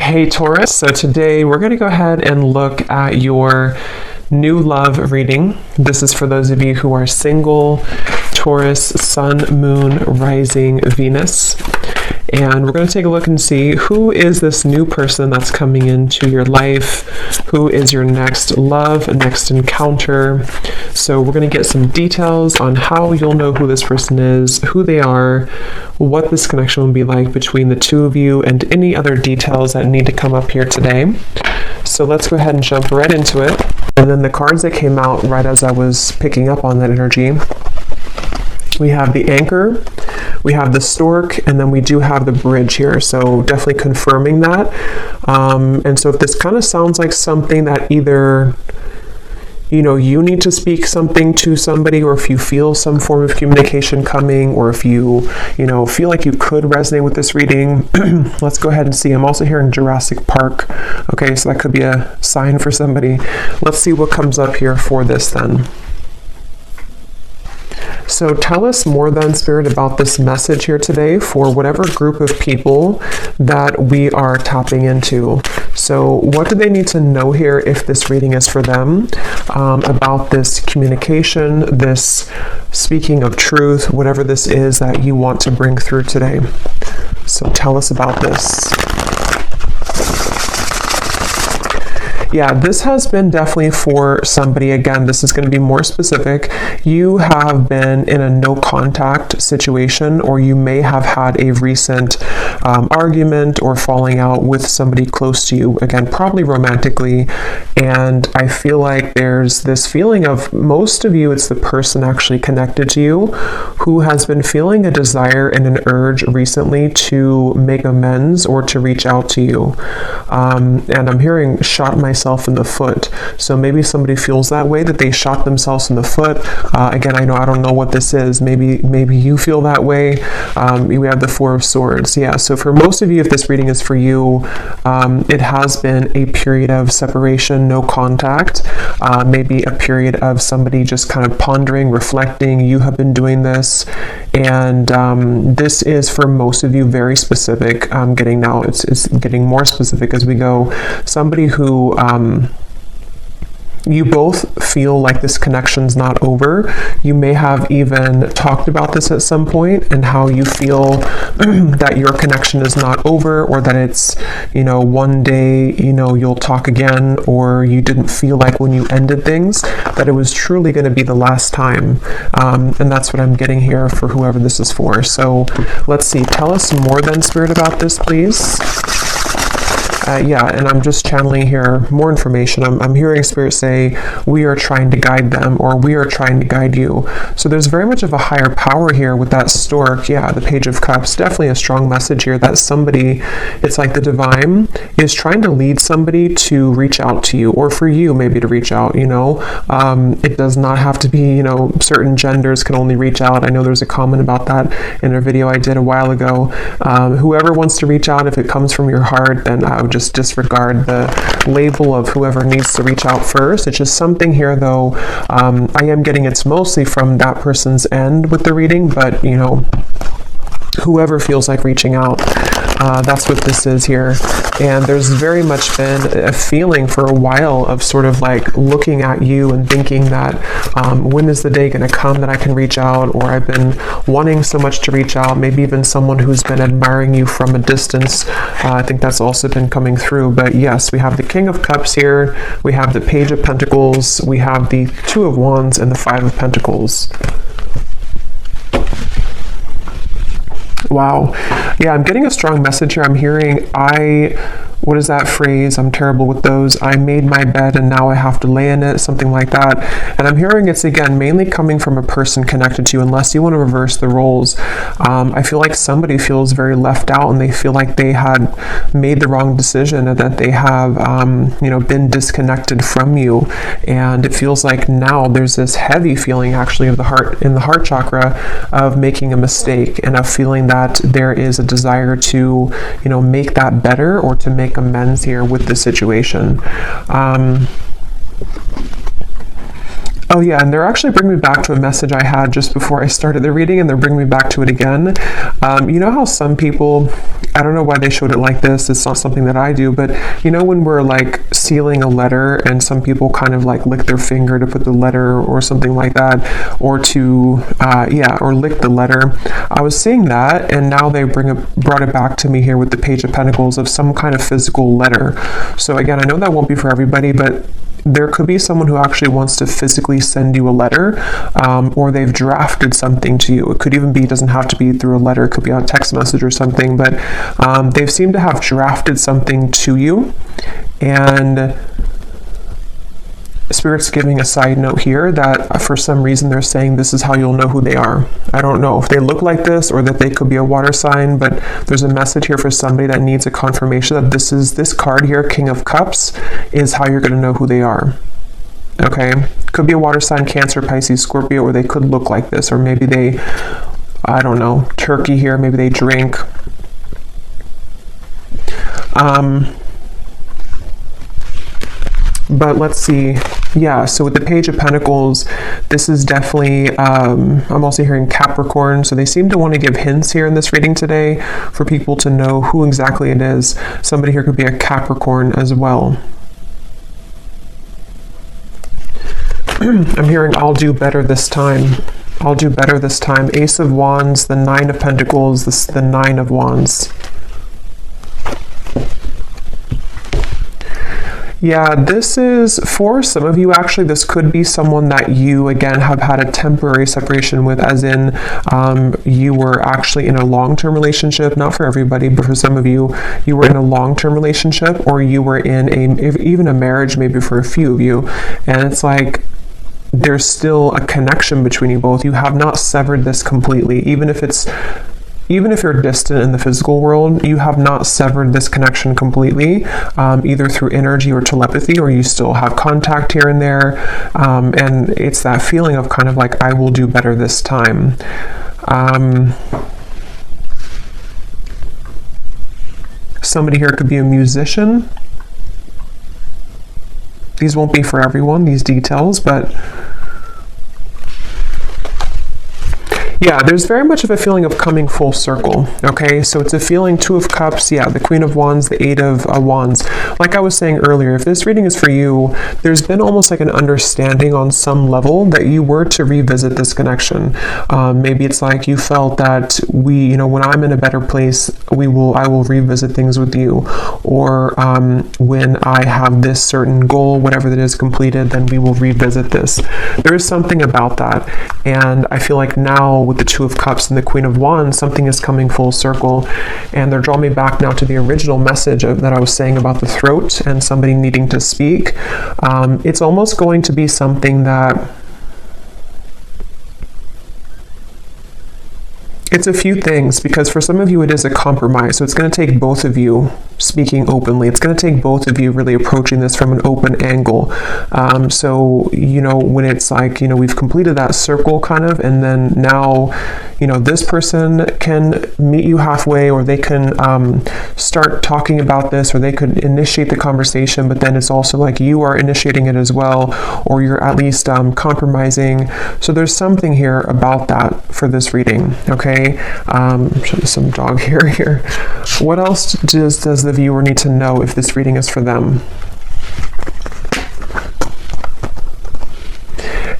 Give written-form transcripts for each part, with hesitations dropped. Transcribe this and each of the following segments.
Hey Taurus, so today we're going to go ahead and look at your new love reading. This is for those of you who are single, Taurus, Sun, Moon, Rising, Venus. And we're going to take a look and see who is this new person that's coming into your life, who is your next love, next encounter. So we're going to get some details on how you'll know who this person is, who they are, what this connection will be like between the two of you, and any other details that need to come up here today. So let's go ahead and jump right into it. And then the cards that came out right as I was picking up on that energy, we have the Anchor, we have the Stork, and then we do have the Bridge here. So definitely confirming that. And so if this kind of sounds like something that either you need to speak something to somebody, or if you feel some form of communication coming, or if you feel like you could resonate with this reading, let's go ahead and see. I'm also hearing Jurassic Park. Okay, so that could be a sign for somebody. Let's see what comes up here for this then. So tell us more then, Spirit, about this message here today for whatever group of people that we are tapping into. So what do they need to know here if this reading is for them, about this communication, this speaking of truth, whatever this is that you want to bring through today. So tell us about this. Yeah, this has been definitely for somebody. Again, this is going to be more specific. You have been in a no contact situation, or you may have had a recent argument or falling out with somebody close to you. Again, probably romantically. And I feel like there's this feeling of, most of you, it's the person actually connected to you who has been feeling a desire and an urge recently to make amends or to reach out to you. And I'm hearing shot myself in the foot. So maybe somebody feels that way, that they shot themselves in the foot. Again, I don't know what this is. Maybe you feel that way. We have the Four of Swords. Yeah. So for most of you, if this reading is for you, it has been a period of separation, no contact. Maybe a period of somebody just kind of pondering, reflecting. You have been doing this, and this is for most of you very specific. Getting now, it's getting more specific as we go. Somebody who you both feel like this connection's not over. You may have even talked about this at some point, and how you feel that your connection is not over, or that it's, one day, you'll talk again, or you didn't feel like when you ended things that it was truly going to be the last time. And that's what I'm getting here for whoever this is for. So let's see. Tell us more then, Spirit, about this, please. Yeah, and I'm just channeling here more information. I'm hearing Spirit say, we are trying to guide them, or we are trying to guide you. So there's very much of a higher power here with that Stork. Yeah, the Page of Cups, definitely a strong message here that somebody, it's like the divine is trying to lead somebody to reach out to you, or for you maybe to reach out, It does not have to be, certain genders can only reach out. I know there's a comment about that in a video I did a while ago. Whoever wants to reach out, if it comes from your heart, then I would just disregard the label of whoever needs to reach out first. It's just something here, though. I am getting it's mostly from that person's end with the reading, but whoever feels like reaching out, that's what this is here. And there's very much been a feeling for a while of sort of like looking at you and thinking that when is the day going to come that I can reach out, or I've been wanting so much to reach out. Maybe even someone who's been admiring you from a distance. I think that's also been coming through. But yes, we have the King of Cups here, we have the Page of Pentacles, we have the Two of Wands, and the Five of Pentacles. Wow. Yeah, I'm getting a strong message here. I'm hearing, what is that phrase? I'm terrible with those. I made my bed and now I have to lay in it, something like that. And I'm hearing it's, again, mainly coming from a person connected to you, unless you want to reverse the roles. I feel like somebody feels very left out, and they feel like they had made the wrong decision, and that they have, been disconnected from you. And it feels like now there's this heavy feeling actually of the heart, in the heart chakra, of making a mistake, and of feeling that there is a desire to, make that better, or to make amends here with the situation. Oh yeah, and they're actually bringing me back to a message I had just before I started the reading, and they're bringing me back to it again. You know how some people, I don't know why they showed it like this. It's not something that I do, but you know when we're like sealing a letter and some people kind of like lick their finger to put the letter or something like that, or to or lick the letter. I was seeing that, and now they brought it back to me here with the Page of Pentacles of some kind of physical letter. So again, I know that won't be for everybody, but there could be someone who actually wants to physically send you a letter, or they've drafted something to you. It could even be, doesn't have to be through a letter, it could be on a text message or something, but they've seemed to have drafted something to you. And Spirit's giving a side note here that for some reason they're saying this is how you'll know who they are. I don't know if they look like this or that they could be a water sign, but there's a message here for somebody that needs a confirmation that this card here, King of Cups, is how you're going to know who they are. Okay? Could be a water sign, Cancer, Pisces, Scorpio, or they could look like this, or maybe they, I don't know, Turkey here, maybe they drink. But let's see. Yeah, so with the Page of Pentacles, this is definitely, I'm also hearing Capricorn. So they seem to want to give hints here in this reading today for people to know who exactly it is. Somebody here could be a Capricorn as well. I'm hearing, I'll do better this time. I'll do better this time. Ace of Wands, the Nine of Pentacles, the Nine of Wands. Yeah, this is, for some of you, actually, this could be someone that you, again, have had a temporary separation with, as in you were actually in a long-term relationship. Not for everybody, but for some of you, you were in a long-term relationship, or you were in even a marriage, maybe for a few of you. And it's like, there's still a connection between you both. You have not severed this completely, even if you're distant in the physical world, you have not severed this connection completely, either through energy or telepathy, or you still have contact here and there. And it's that feeling of kind of like, I will do better this time. Somebody here could be a musician. These won't be for everyone, these details, but yeah, there's very much of a feeling of coming full circle, okay? So it's a feeling, Two of Cups, yeah, the Queen of Wands, the Eight of Wands. Like I was saying earlier, if this reading is for you, there's been almost like an understanding on some level that you were to revisit this connection. Maybe it's like you felt that when I'm in a better place, I will revisit things with you. Or when I have this certain goal, whatever that is completed, then we will revisit this. There is something about that. And I feel like now, with the Two of Cups and the Queen of Wands, something is coming full circle, and they're drawing me back now to the original message that I was saying about the throat and somebody needing to speak. It's almost going to be something that it's a few things, because for some of you it is a compromise. So it's going to take both of you speaking openly. It's going to take both of you really approaching this from an open angle. So, when it's like, we've completed that circle kind of, and then now, this person can meet you halfway, or they can start talking about this, or they could initiate the conversation, but then it's also like you are initiating it as well, or you're at least compromising. So there's something here about that for this reading, okay? Show you some dog hair here. What else does the viewer need to know if this reading is for them?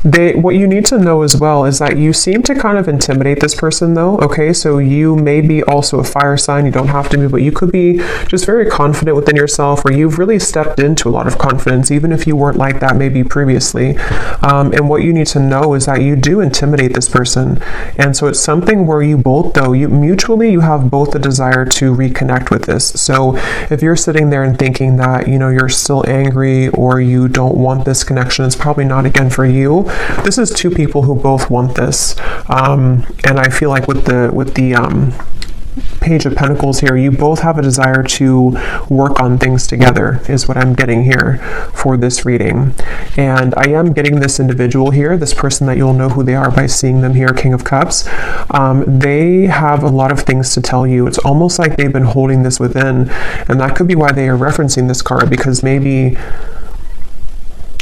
What you need to know as well is that you seem to kind of intimidate this person, though, okay? So you may be also a fire sign. You don't have to be, but you could be just very confident within yourself, or you've really stepped into a lot of confidence, even if you weren't like that maybe previously. And what you need to know is that you do intimidate this person. And so it's something where you both, though, you have both a desire to reconnect with this. So if you're sitting there and thinking that, you're still angry, or you don't want this connection, it's probably not, again, for you. This is two people who both want this, and I feel like with the Page of Pentacles here, you both have a desire to work on things together, is what I'm getting here for this reading. And I am getting this individual here, this person that you'll know who they are by seeing them here, King of Cups. They have a lot of things to tell you. It's almost like they've been holding this within, and that could be why they are referencing this card, because maybe,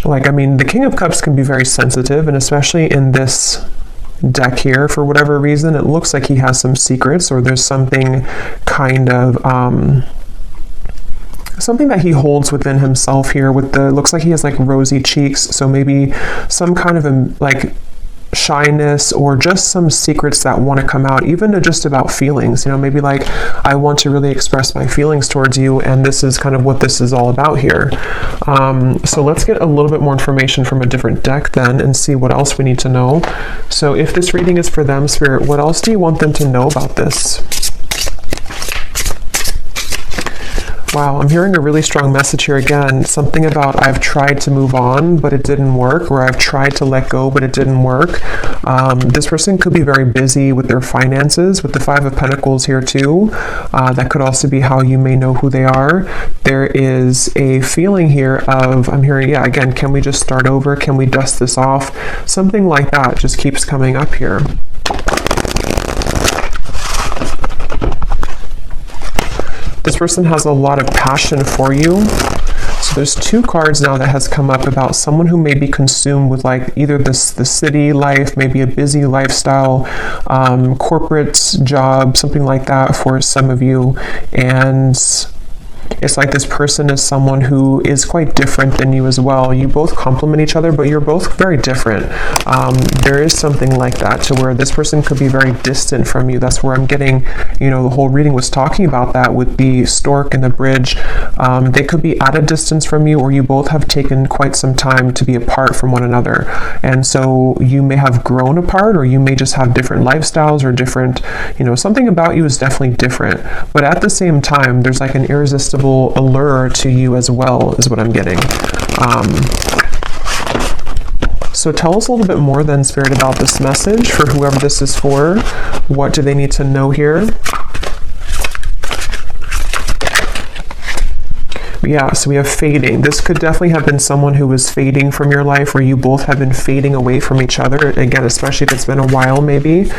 the King of Cups can be very sensitive, and especially in this deck here. For whatever reason, it looks like he has some secrets, or there's something kind of something that he holds within himself here. With the, looks like he has like rosy cheeks, so maybe some kind of like shyness, or just some secrets that want to come out, even to just about feelings, you know, maybe like, I want to really express my feelings towards you, and this is kind of what this is all about here. So let's get a little bit more information from a different deck then, and see what else we need to know. So if this reading is for them, Spirit, what else do you want them to know about this? Wow, I'm hearing a really strong message here again. Something about, I've tried to move on, but it didn't work, or I've tried to let go, but it didn't work. This person could be very busy with their finances, with the Five of Pentacles here too. That could also be how you may know who they are. There is a feeling here of, I'm hearing, yeah, again, can we just start over? Can we dust this off? Something like that just keeps coming up here. This person has a lot of passion for you. So there's two cards now that has come up about someone who may be consumed with like either the city life, maybe a busy lifestyle, corporate job, something like that for some of you. And it's like this person is someone who is quite different than you as well. You both complement each other, but you're both very different. There is something like that, to where this person could be very distant from you. That's where I'm getting, you know, the whole reading was talking about that with the stork and the bridge. They could be at a distance from you, or you both have taken quite some time to be apart from one another. And so you may have grown apart, or you may just have different lifestyles, or different, you know, something about you is definitely different. But at the same time, there's like an irresistible allure to you as well, is what I'm getting. So tell us a little bit more then, Spirit, about this message for whoever this is for. What do they need to know here? Yeah, so we have fading. This could definitely have been someone who was fading from your life, where you both have been fading away from each other. Again, especially if it's been a while, maybe.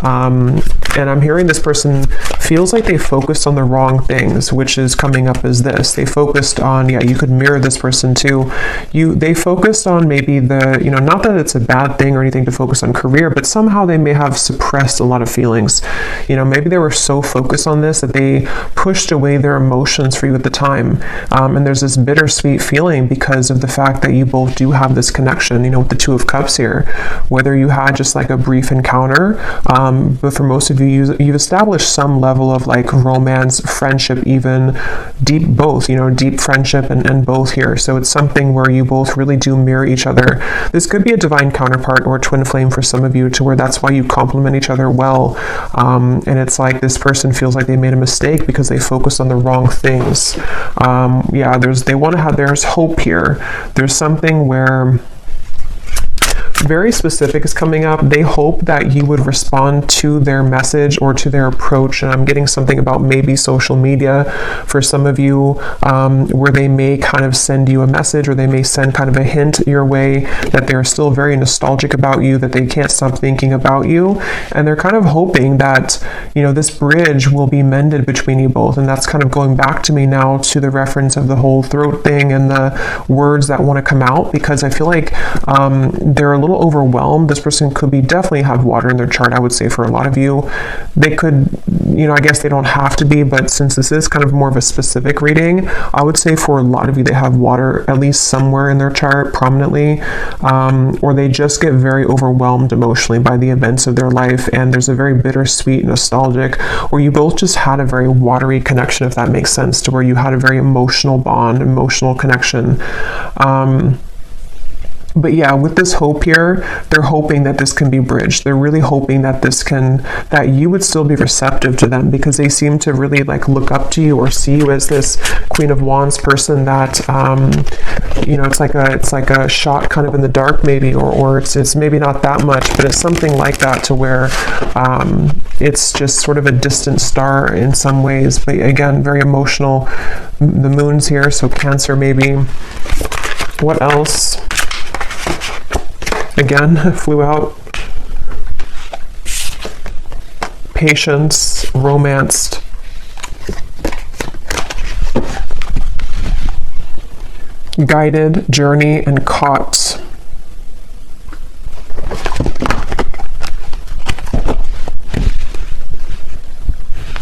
And I'm hearing this person feels like they focused on the wrong things, which is coming up as this. They focused on, yeah, you could mirror this person too. They focused on maybe the, you know, not that it's a bad thing or anything to focus on career, but somehow they may have suppressed a lot of feelings. You know, maybe they were so focused on this that they pushed away their emotions for you at the time. And there's this bittersweet feeling because of the fact that you both do have this connection, you know, with the Two of Cups here. Whether you had just like a brief encounter, but for most of you, you've established some level of like romance, friendship, even deep both, you know, deep friendship and both here. So it's something where you both really do mirror each other. This could be a divine counterpart or a twin flame for some of you, to where that's why you complement each other well. And it's like this person feels like they made a mistake because they focused on the wrong things. Yeah, there's hope here. There's something where very specific is coming up. They hope that you would respond to their message or to their approach. And I'm getting something about maybe social media for some of you, where they may kind of send you a message, or they may send kind of a hint your way that they're still very nostalgic about you, that they can't stop thinking about you. And they're kind of hoping that, you know, this bridge will be mended between you both. And that's kind of going back to me now to the reference of the whole throat thing and the words that want to come out, because I feel like they're a little overwhelmed. This person could be definitely have water in their chart, I would say, for a lot of you. They could, you know, I guess they don't have to be, but since this is kind of more of a specific reading, I would say for a lot of you, they have water at least somewhere in their chart prominently, or they just get very overwhelmed emotionally by the events of their life, and there's a very bittersweet, nostalgic, or you both just had a very watery connection, if that makes sense, to where you had a very emotional bond, emotional connection. But yeah, with this hope here, they're hoping that this can be bridged. They're really hoping that that you would still be receptive to them, because they seem to really like look up to you or see you as this Queen of Wands person that, you know, it's like a shot kind of in the dark maybe, or it's maybe not that much, but it's something like that, to where it's just sort of a distant star in some ways. But again, very emotional. The moon's here, so Cancer maybe. What else? Again, flew out. Patience, romanced. Guided, journey, and caught.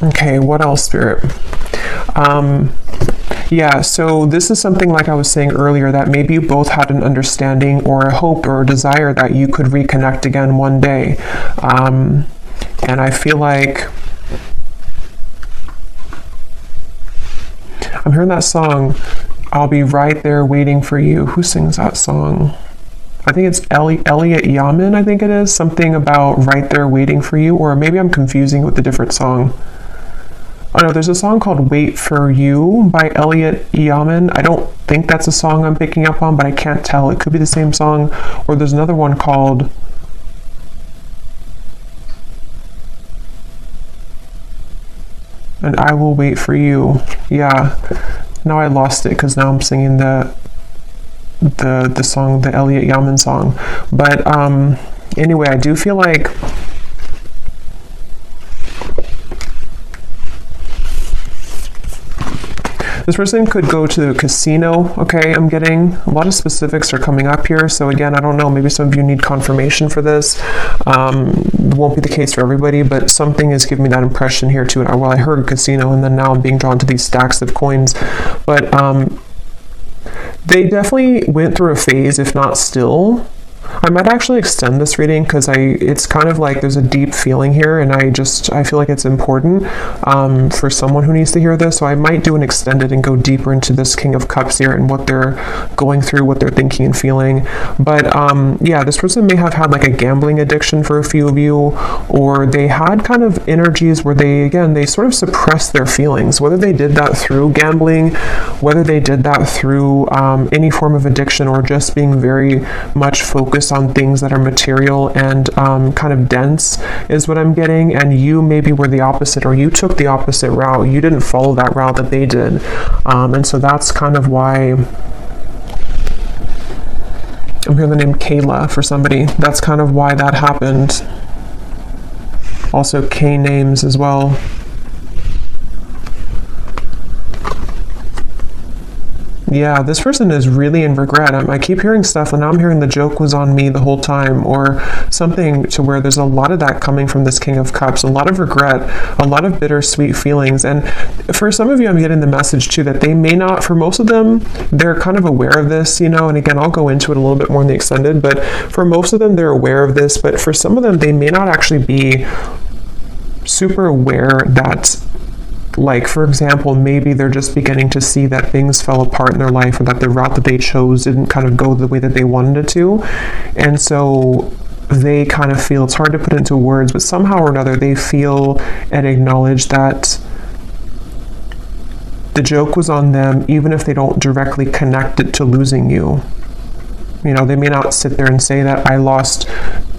Okay, what else, Spirit? Yeah, so this is something like I was saying earlier, that maybe you both had an understanding or a hope or a desire that you could reconnect again one day. And I feel like I'm hearing that song, I'll Be Right There Waiting for You. Who sings that song? I think it's Elliot Yamin, I think it is. Something about Right There Waiting for You, or maybe I'm confusing with a different song. Oh no, there's a song called Wait for You by Elliot Yamin. I don't think that's a song I'm picking up on, but I can't tell. It could be the same song. Or there's another one called And I Will Wait for You. Yeah. Now I lost it because now I'm singing the song, the Elliot Yamin song. But anyway, I do feel like this person could go to the casino. Okay, I'm getting a lot of specifics are coming up here. So again, I don't know, maybe some of you need confirmation for this. It won't be the case for everybody, but something is giving me that impression here too. Well, I heard casino, and then now I'm being drawn to these stacks of coins. But they definitely went through a phase, if not still. I might actually extend this reading because it's kind of like there's a deep feeling here, and I feel like it's important for someone who needs to hear this. So I might do an extended and go deeper into this King of Cups here and what they're going through, what they're thinking and feeling. But yeah, this person may have had like a gambling addiction for a few of you, or they had kind of energies where they sort of suppressed their feelings, whether they did that through gambling, whether they did that through any form of addiction, or just being very much focused on things that are material and kind of dense is what I'm getting. And you maybe were the opposite, or you took the opposite route. You didn't follow that route that they did. And so that's kind of why I'm hearing the name Kayla for somebody. That's kind of why that happened. Also K names as well. Yeah, this person is really in regret. I keep hearing stuff, and now I'm hearing the joke was on me the whole time, or something to where there's a lot of that coming from this King of Cups, a lot of regret, a lot of bittersweet feelings. And for some of you, I'm getting the message too that they may not, for most of them, they're kind of aware of this, you know, and again, I'll go into it a little bit more in the extended, but for most of them, they're aware of this, but for some of them, they may not actually be super aware that, like, for example, maybe they're just beginning to see that things fell apart in their life, or that the route that they chose didn't kind of go the way that they wanted it to. And so they kind of feel, it's hard to put into words, but somehow or another, they feel and acknowledge that the joke was on them, even if they don't directly connect it to losing you. You know, they may not sit there and say that I lost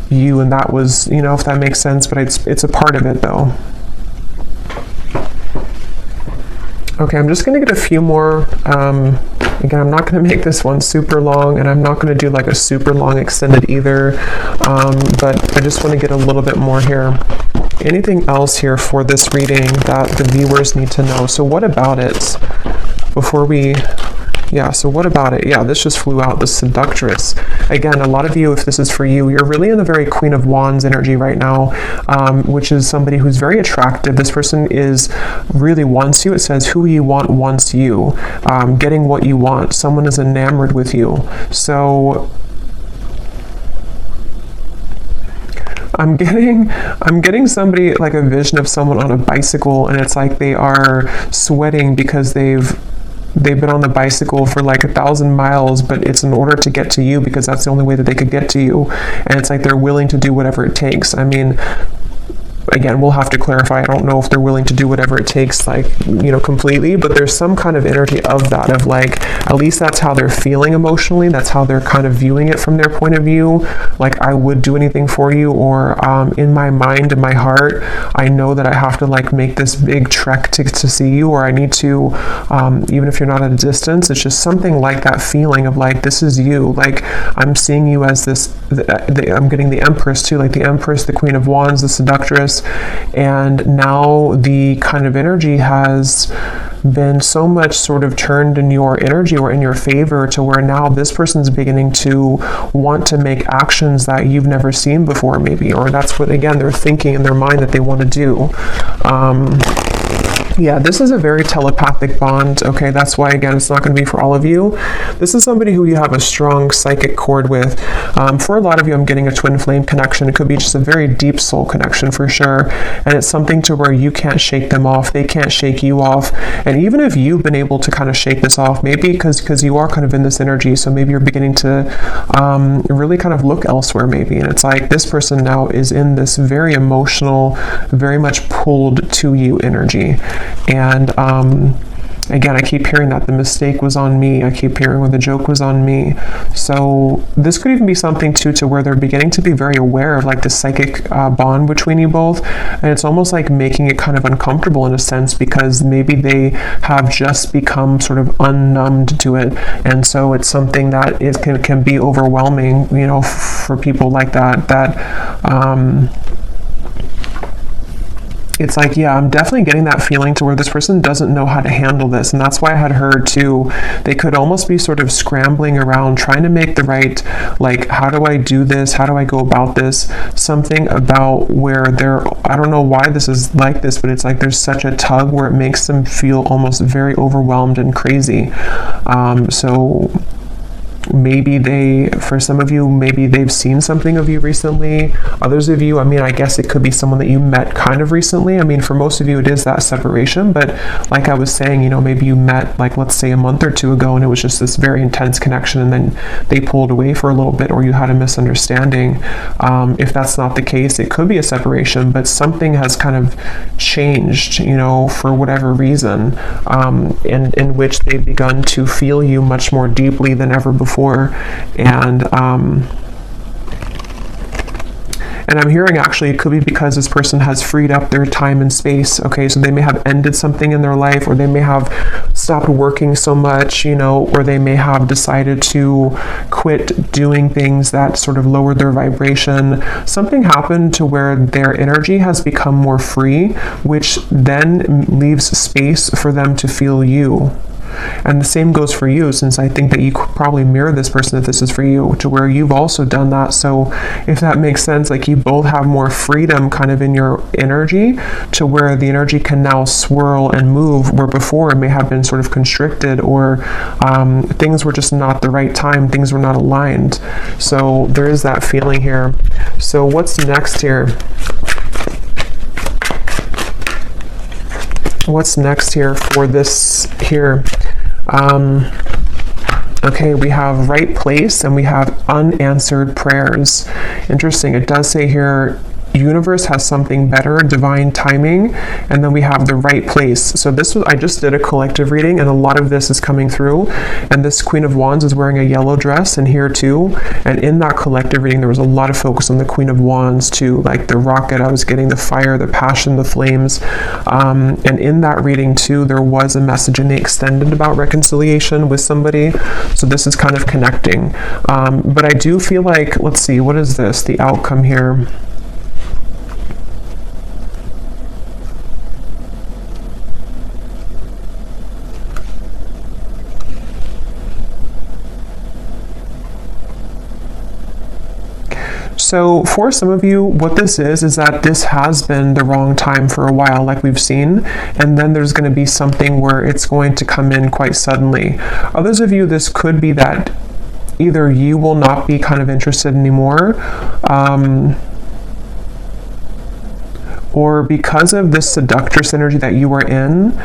you and that was, you know, if that makes sense, but it's a part of it though. Okay, I'm just going to get a few more. Again, I'm not going to make this one super long, and I'm not going to do like a super long extended either, but I just want to get a little bit more here. Anything else here for this reading that the viewers need to know? So what about it before we... Yeah, so what about it? Yeah, this just flew out, the Seductress. Again, a lot of you, if this is for you, you're really in the very Queen of Wands energy right now, which is somebody who's very attractive. This person really wants you. It says, who you want wants you. Getting what you want. Someone is enamored with you. So I'm getting somebody, like a vision of someone on a bicycle, and it's like they are sweating because they've been on the bicycle for like 1,000 miles, but it's in order to get to you because that's the only way that they could get to you. And it's like they're willing to do whatever it takes. I mean, again, we'll have to clarify. I don't know if they're willing to do whatever it takes, like, you know, completely, but there's some kind of energy of that, of like, at least that's how they're feeling emotionally. That's how they're kind of viewing it from their point of view. Like, I would do anything for you, or in my mind, in my heart, I know that I have to like make this big trek to see you, or I need to, even if you're not at a distance, it's just something like that feeling of like, this is you. Like, I'm seeing you as this, I'm getting the Empress too, like the Empress, the Queen of Wands, the Seductress. And now the kind of energy has been so much sort of turned in your energy or in your favor, to where now this person's beginning to want to make actions that you've never seen before, maybe, or that's what, again, they're thinking in their mind that they want to do. Yeah, this is a very telepathic bond. Okay, that's why, again, it's not going to be for all of you. This is somebody who you have a strong psychic cord with. For a lot of you, I'm getting a twin flame connection. It could be just a very deep soul connection for sure. And it's something to where you can't shake them off. They can't shake you off. And even if you've been able to kind of shake this off, maybe because you are kind of in this energy, so maybe you're beginning to really kind of look elsewhere maybe. And it's like this person now is in this very emotional, very much pulled to you energy. And again, I keep hearing that the mistake was on me. I keep hearing where the joke was on me. So this could even be something too to where they're beginning to be very aware of like the psychic bond between you both. And it's almost like making it kind of uncomfortable in a sense, because maybe they have just become sort of unnumbed to it. And so it's something that can be overwhelming, you know, for people like that, it's like, yeah, I'm definitely getting that feeling to where this person doesn't know how to handle this. And that's why I had heard too, they could almost be sort of scrambling around trying to make the right, like, how do I do this? How do I go about this? Something about where I don't know why this is like this, but it's like there's such a tug where it makes them feel almost very overwhelmed and crazy. So maybe for some of you, maybe they've seen something of you recently. Others of you, I mean, I guess it could be someone that you met kind of recently. I mean, for most of you, it is that separation. But like I was saying, you know, maybe you met, like, let's say a month or two ago, and it was just this very intense connection, and then they pulled away for a little bit, or you had a misunderstanding. If that's not the case, it could be a separation, but something has kind of changed, you know, for whatever reason, in which they've begun to feel you much more deeply than ever before. And I'm hearing actually it could be because this person has freed up their time and space. Okay, so they may have ended something in their life, or they may have stopped working so much, you know, or they may have decided to quit doing things that sort of lowered their vibration. Something happened to where their energy has become more free, which then leaves space for them to feel you. And the same goes for you, since I think that you could probably mirror this person if this is for you, to where you've also done that. So if that makes sense, like you both have more freedom kind of in your energy, to where the energy can now swirl and move, where before it may have been sort of constricted, or things were just not the right time, things were not aligned. So there is that feeling here. So what's next here? What's next here for this here? Okay, we have right place and we have unanswered prayers. Interesting. It does say here, universe has something better, divine timing, and then we have the right place. So I just did a collective reading, and a lot of this is coming through. And this Queen of Wands is wearing a yellow dress, and here too. And in that collective reading, there was a lot of focus on the Queen of Wands too, like the rocket. I was getting the fire, the passion, the flames. And in that reading too, there was a message in the extended about reconciliation with somebody. So this is kind of connecting. But I do feel like, let's see, what is this? The outcome here. So for some of you, what this is that this has been the wrong time for a while, like we've seen, and then there's going to be something where it's going to come in quite suddenly. Others of you, this could be that either you will not be kind of interested anymore, or because of this seductress energy that you were in,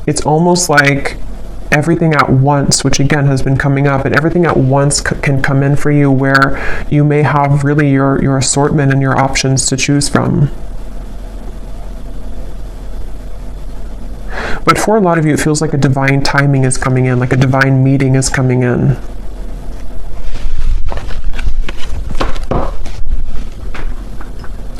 it's almost like everything at once, which again has been coming up, and everything at once can come in for you, where you may have really your assortment and your options to choose from. But for a lot of you, it feels like a divine timing is coming in, like a divine meeting is coming in.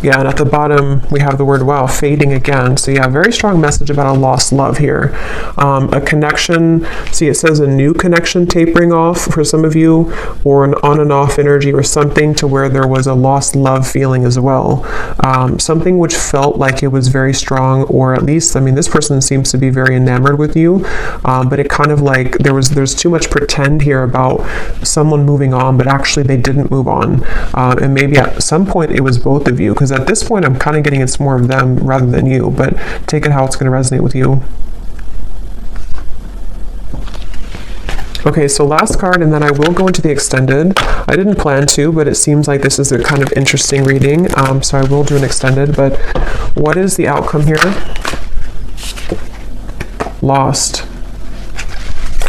Yeah, and at the bottom, we have the word, wow, fading again. So yeah, very strong message about a lost love here. A connection, see, it says a new connection tapering off for some of you, or an on and off energy, or something to where there was a lost love feeling as well. Something which felt like it was very strong, or at least, I mean, this person seems to be very enamored with you, but it kind of like, there's too much pretend here about someone moving on, but actually they didn't move on. And maybe at some point it was both of you, because at this point, I'm kind of getting it's more of them rather than you, but take it how it's going to resonate with you. Okay, so last card, and then I will go into the extended. I didn't plan to, but it seems like this is a kind of interesting reading, so I will do an extended. But what is the outcome here? Lost.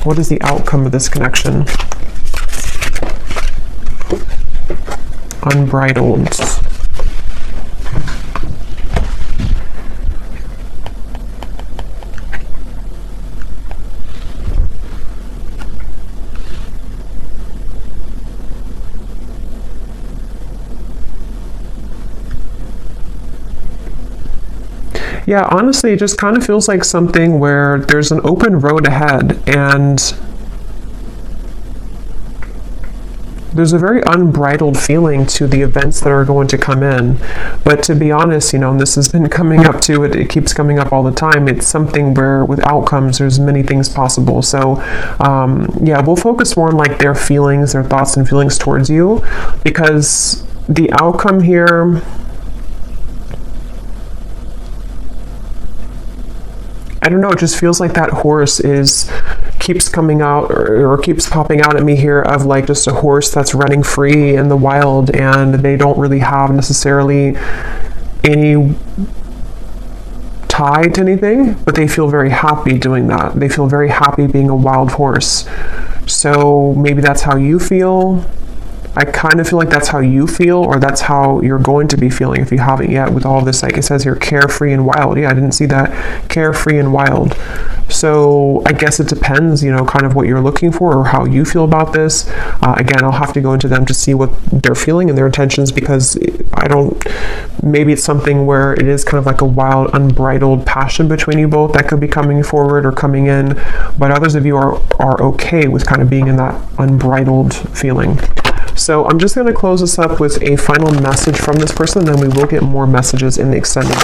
What is the outcome of this connection? Unbridled. Yeah, honestly, it just kind of feels like something where there's an open road ahead, and there's a very unbridled feeling to the events that are going to come in. But to be honest, you know, and this has been coming up to it, it keeps coming up all the time. It's something where with outcomes, there's many things possible. So yeah, we'll focus more on like their feelings, their thoughts and feelings towards you, because the outcome here, I don't know, it just feels like that horse keeps coming out or keeps popping out at me here of like just a horse that's running free in the wild, and they don't really have necessarily any tie to anything, but they feel very happy doing that. They feel very happy being a wild horse. So maybe that's how you feel. I kind of feel like that's how you feel, or that's how you're going to be feeling if you haven't yet, with all of this, like it says here, carefree and wild. Yeah, I didn't see that. Carefree and wild. So I guess it depends, you know, kind of what you're looking for or how you feel about this. Again, I'll have to go into them to see what they're feeling and their intentions, because maybe it's something where it is kind of like a wild, unbridled passion between you both that could be coming forward or coming in, but others of you are okay with kind of being in that unbridled feeling. So I'm just going to close this up with a final message from this person, and then we will get more messages in the extended.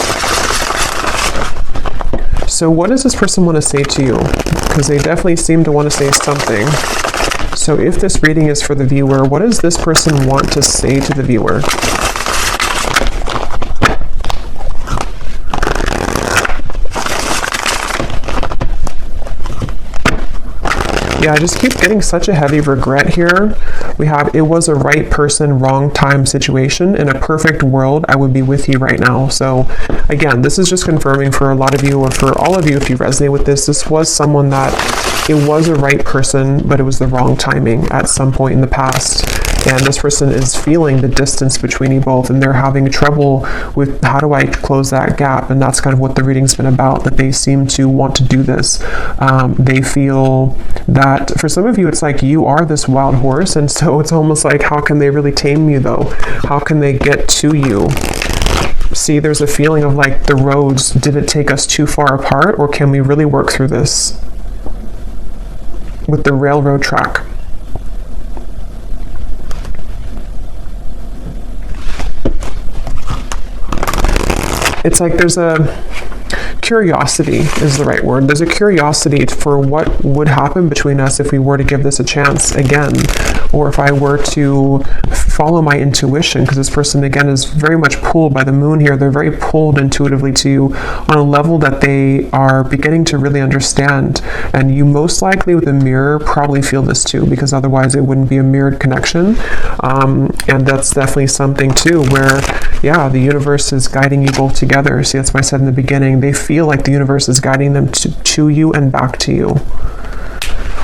So what does this person want to say to you? Because they definitely seem to want to say something. So if this reading is for the viewer, what does this person want to say to the viewer? Yeah, I just keep getting such a heavy regret here. We have, it was a right person, wrong time situation. In a perfect world, I would be with you right now. So again, this is just confirming for a lot of you, or for all of you, if you resonate with this, this was someone that it was a right person, but it was the wrong timing at some point in the past. And this person is feeling the distance between you both, and they're having trouble with how do I close that gap. And that's kind of what the reading's been about, that they seem to want to do this. They feel that for some of you, it's like you are this wild horse. And so it's almost like, how can they really tame you though? How can they get to you? See, there's a feeling of like the roads, did it take us too far apart, or can we really work through this with the railroad track? It's like there's a curiosity is the right word. There's a curiosity for what would happen between us if we were to give this a chance again, or if I were to follow my intuition, because this person again is very much pulled by the moon here. They're very pulled intuitively to you on a level that they are beginning to really understand. And you most likely with a mirror probably feel this too, because otherwise it wouldn't be a mirrored connection. And that's definitely something too where, yeah, the universe is guiding you both together. See, that's why I said in the beginning, they feel like the universe is guiding them to you and back to you.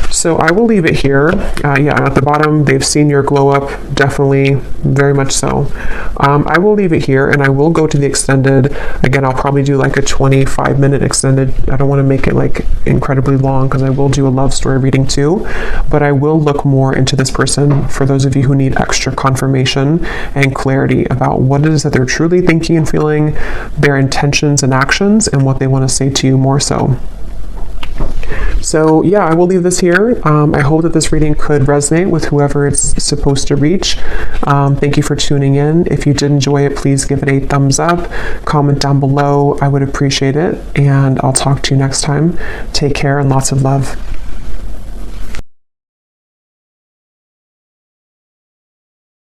So I will leave it here. Yeah, at the bottom, they've seen your glow up, definitely, very much so. I will leave it here, and I will go to the extended. Again, I'll probably do like a 25-minute extended. I don't want to make it like incredibly long, because I will do a love story reading too, but I will look more into this person for those of you who need extra confirmation and clarity about what it is that they're truly thinking and feeling, their intentions and actions, and what they want to say to you more so. So yeah, I will leave this here. I hope that this reading could resonate with whoever it's supposed to reach. Thank you for tuning in. If you did enjoy it, please give it a thumbs up, comment down below. I would appreciate it, and I'll talk to you next time. Take care and lots of love.